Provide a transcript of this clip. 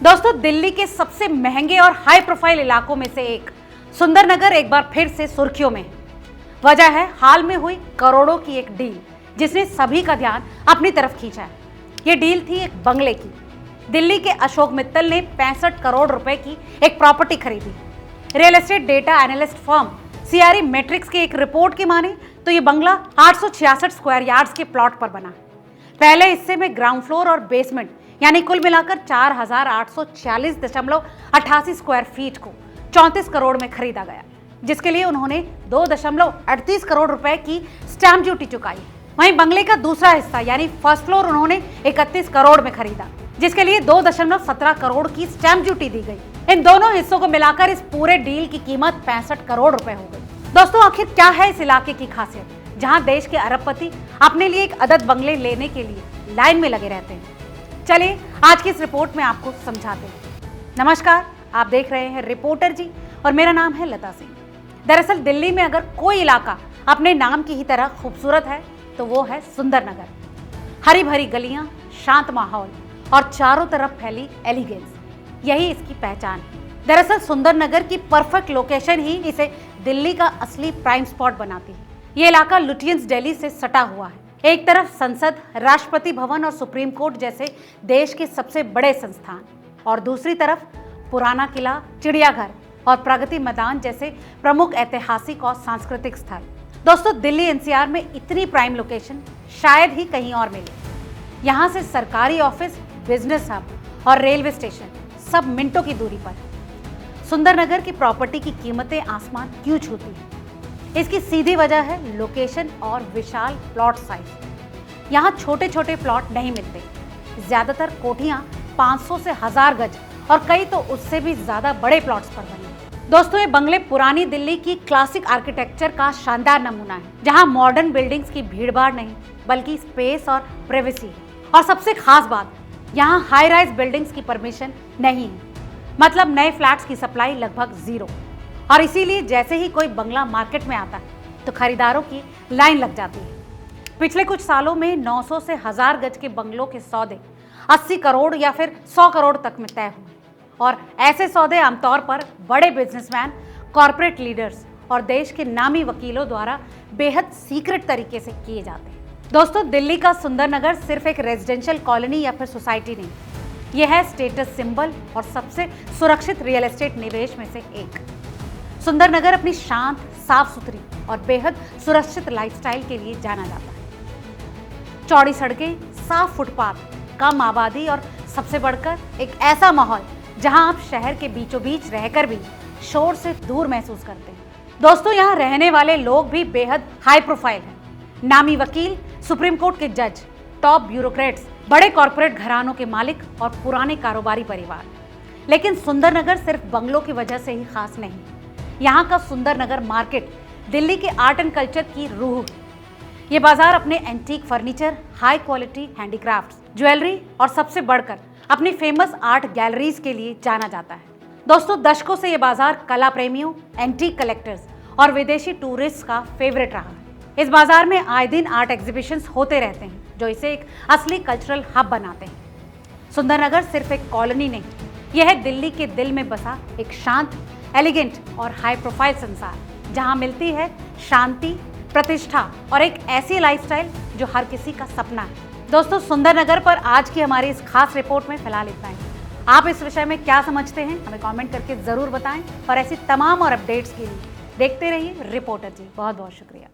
दोस्तों, दिल्ली के सबसे महंगे और हाई प्रोफाइल इलाकों में से एक सुंदरनगर एक बार फिर से सुर्खियों में है। वजह है हाल में हुई करोड़ों की एक डील जिसने सभी का ध्यान अपनी तरफ खींचा है। ये डील थी एक बंगले की। दिल्ली के अशोक मित्तल ने 65 करोड़ रुपए की एक प्रॉपर्टी खरीदी। Real estate data analyst firm CRE matrix की एक रिपोर्ट की माने तो ये बंगला 866 स्क्वायर यार्ड्स के प्लॉट पर बना। पहले हिस्से में ग्राउंड फ्लोर और बेसमेंट यानी कुल मिलाकर 4840.88 स्क्वायर फीट को 34 करोड़ में खरीदा गया, जिसके लिए उन्होंने 2.38 करोड़ रुपए की स्टैंप ड्यूटी चुकाई। वहीं बंगले का दूसरा हिस्सा यानी फर्स्ट फ्लोर उन्होंने 31 करोड़ में खरीदा, जिसके लिए 2.17 करोड़ की स्टैंप ड्यूटी दी गई। इन दोनों हिस्सों को मिलाकर इस पूरे डील की कीमत 65 करोड़ रुपए हो गई। दोस्तों, आखिर क्या है इस इलाके की खासियत जहां देश के अरबपति अपने लिए एक अदद बंगले लेने के लिए लाइन में लगे रहते हैं? चलिए आज की इस रिपोर्ट में आपको समझाते हैं। नमस्कार, आप देख रहे हैं रिपोर्टर जी और मेरा नाम है लता सिंह। दरअसल दिल्ली में अगर कोई इलाका अपने नाम की ही तरह खूबसूरत है तो वो है सुंदरनगर। हरी भरी गलियां, शांत माहौल और चारों तरफ फैली एलिगेंस, यही इसकी पहचान है। दरअसल सुंदरनगर की परफेक्ट लोकेशन ही इसे दिल्ली का असली प्राइम स्पॉट बनाती है। ये इलाका लुटियंस दिल्ली से सटा हुआ है। एक तरफ संसद, राष्ट्रपति भवन और सुप्रीम कोर्ट जैसे देश के सबसे बड़े संस्थान, और दूसरी तरफ पुराना किला, चिड़ियाघर और प्रगति मैदान जैसे प्रमुख ऐतिहासिक और सांस्कृतिक स्थल। दोस्तों, दिल्ली NCR में इतनी प्राइम लोकेशन शायद ही कहीं और मिले। यहाँ से सरकारी ऑफिस, बिजनेस हब और रेलवे स्टेशन सब मिनटों की दूरी पर। सुंदरनगर की प्रॉपर्टी की कीमतें आसमान क्यों छूती हैं? इसकी सीधी वजह है लोकेशन और विशाल प्लॉट साइज। यहाँ छोटे छोटे प्लॉट नहीं मिलते। ज्यादातर कोठियाँ 500 से 1000 गज और कई तो उससे भी ज्यादा बड़े प्लॉट्स पर बने। दोस्तों, ये बंगले पुरानी दिल्ली की क्लासिक आर्किटेक्चर का शानदार नमूना है, जहाँ मॉडर्न बिल्डिंग्स की भीड़भाड़ नहीं बल्कि स्पेस और प्राइवेसी है। और सबसे खास बात, यहाँ हाई राइज बिल्डिंग्स की परमिशन नहीं है, मतलब नए फ्लैट्स की सप्लाई लगभग जीरो। और इसीलिए जैसे ही कोई बंगला मार्केट में आता है तो खरीदारों की लाइन लग जाती है। पिछले कुछ सालों में 900 से 1000 गज के बंगलों के सौदे 80 करोड़ या फिर 100 करोड़ तक में तय हुए, और ऐसे सौदे आमतौर पर बड़े बिजनेसमैन, कॉरपोरेट लीडर्स और देश के नामी वकीलों द्वारा बेहद सीक्रेट तरीके से किए जाते हैं। दोस्तों, दिल्ली का सुंदरनगर सिर्फ एक रेजिडेंशियल कॉलोनी या फिर सोसाइटी नहीं, यह है स्टेटस सिंबल और सबसे सुरक्षित रियल एस्टेट निवेश में से एक। सुंदरनगर अपनी शांत, साफ सुथरी और बेहद सुरक्षित लाइफस्टाइल के लिए जाना जाता है। चौड़ी सड़कें, साफ फुटपाथ, कम आबादी और सबसे बढ़कर एक ऐसा माहौल जहां आप शहर के बीचों बीच रहकर भी शोर से दूर महसूस करते हैं। दोस्तों, यहाँ रहने वाले लोग भी बेहद हाई प्रोफाइल हैं। नामी वकील, सुप्रीम कोर्ट के जज, टॉप ब्यूरोक्रेट्स, बड़े कॉरपोरेट घरानों के मालिक और पुराने कारोबारी परिवार। लेकिन सुंदरनगर सिर्फ बंगलों की वजह से ही खास नहीं। यहाँ का सुंदरनगर मार्केट दिल्ली के आर्ट एंड कल्चर की रूह है। ये बाजार अपने antique furniture, high quality handicrafts, jewellery और सबसे बढ़कर अपनी फेमस आर्ट गैलरीज के लिए जाना जाता है। दोस्तों, दशकों से ये बाजार कला प्रेमियों, एंटीक कलेक्टर्स और विदेशी टूरिस्ट का फेवरेट रहा है। इस बाजार में आए दिन आर्ट एग्जीबिशंस होते रहते हैं जो इसे एक असली कल्चरल हब बनाते हैं। सुंदरनगर सिर्फ एक कॉलोनी नहीं, यह है दिल्ली के दिल में बसा एक शांत, एलिगेंट और हाई प्रोफाइल संसार, जहां मिलती है शांति, प्रतिष्ठा और एक ऐसी लाइफस्टाइल जो हर किसी का सपना है। दोस्तों, सुंदरनगर पर आज की हमारी इस खास रिपोर्ट में फिलहाल इतना ही। आप इस विषय में क्या समझते हैं हमें कमेंट करके जरूर बताएं, और ऐसी तमाम और अपडेट्स के लिए देखते रहिए रिपोर्टर जी। बहुत बहुत शुक्रिया।